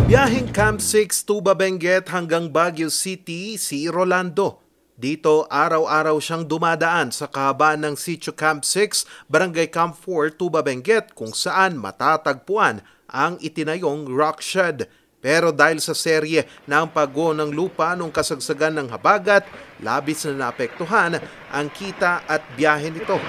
Biyaheng Camp 6 Tuba Benguet hanggang Baguio City, si Rolando. Dito, araw-araw siyang dumadaan sa kahabaan ng Sitio Camp 6, Barangay Camp 4, Tuba Benguet kung saan matatagpuan ang itinayong rock shed. Pero dahil sa serye ng pagguho ng lupa nung kasagsagan ng habagat, labis na naapektuhan ang kita at biyahe nito.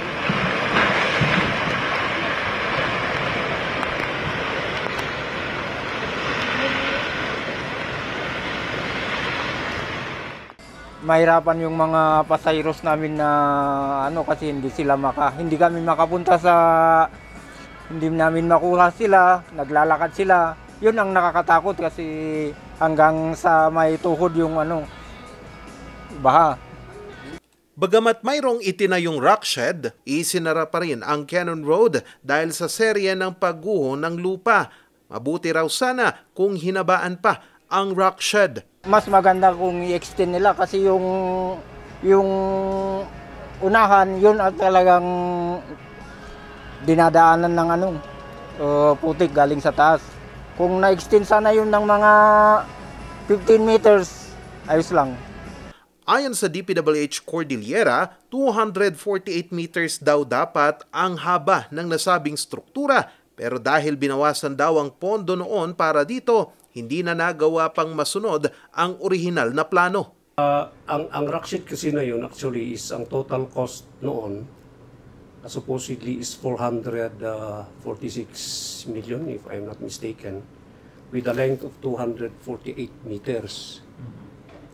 Mahirapan yung mga pasayros namin na kasi hindi kami makapunta hindi namin makuha sila, naglalakad sila. Yun ang nakakatakot kasi hanggang sa may tuhod yung baha. Bagamat mayroong itinayong rock shed, isinara pa rin ang Cannon Road dahil sa serye ng pagguho ng lupa. Mabuti raw sana kung hinabaan pa ang rock shed. Mas maganda kung i-extend nila kasi yung unahan, yun at talagang dinadaanan ng putik galing sa taas. Kung na-extend sana yun ng mga 15 meters, ayos lang. Ayon sa DPWH Cordillera, 248 meters daw dapat ang haba ng nasabing struktura. Pero dahil binawasan daw ang pondo noon para dito, hindi na nagawa pang masunod ang orihinal na plano. Ang rock shed kasi na yun actually is ang total cost noon supposedly is 446 million if I'm not mistaken, with a length of 248 meters.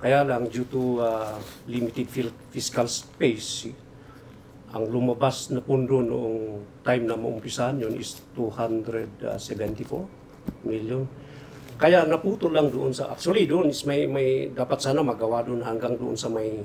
Kaya lang due to limited fiscal space, ang lumabas na pundo noong time na maumpisahan yun is 274 million. Kaya naputo lang doon actually doon is may dapat sana magawa doon hanggang doon sa may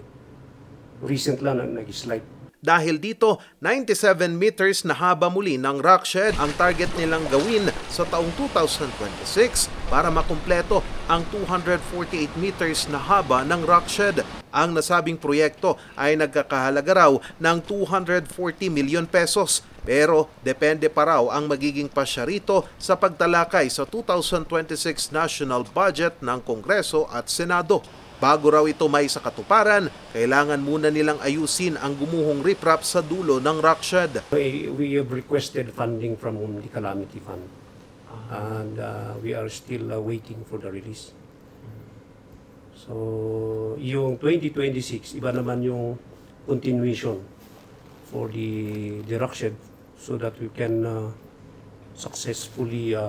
recent lang na nag-slide. Dahil dito, 97 meters na haba muli ng rock shed ang target nilang gawin sa taong 2026 para makumpleto ang 248 meters na haba ng rock shed. Ang nasabing proyekto ay nagkakahalaga raw ng 240 million pesos. Pero depende pa raw ang magiging pasya rito sa pagtalakay sa 2026 national budget ng Kongreso at Senado. Bago raw ito may sa katuparan, kailangan muna nilang ayusin ang gumuhong riprap sa dulo ng rock shed. We have requested funding from the Calamity Fund and we are still waiting for the release. So, yung 2026, iba naman yung continuation for the rock shed so that we can successfully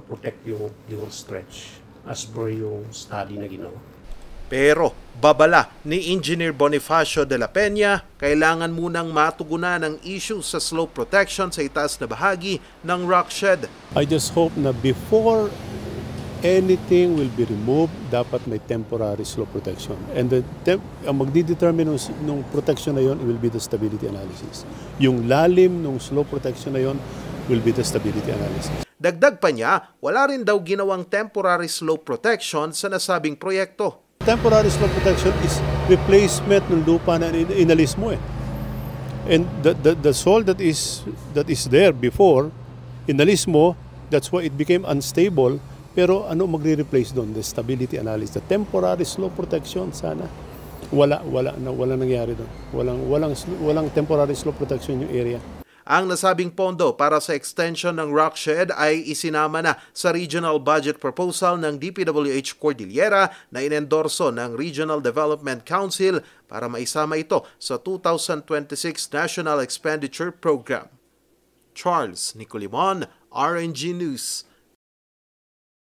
protect the whole stretch as per yung study na ginawa. Pero babala ni Engineer Bonifacio de la Peña, kailangan munang matugunan ang issue sa slope protection sa itaas na bahagi ng rock shed. I just hope na before anything will be removed, dapat may temporary slope protection. And ang magdidetermine ng protection na yon will be the stability analysis. Yung lalim ng slope protection na yon will be the stability analysis. Dagdag pa niya, wala rin daw ginawang temporary slope protection sa nasabing proyekto. Temporary slope protection is replacement ng lupa na inalis mo eh. And the soil that is there before, inalis mo, that's why it became unstable. Pero ano magre-replace doon? The stability analysis, the temporary slope protection sana. Wala nangyari doon. Walang temporary slope protection yung area. Ang nasabing pondo para sa extension ng rock shed ay isinama na sa regional budget proposal ng DPWH Cordillera na inendorso ng Regional Development Council para maisama ito sa 2026 National Expenditure Program. Charles Nicolimon, RNG News.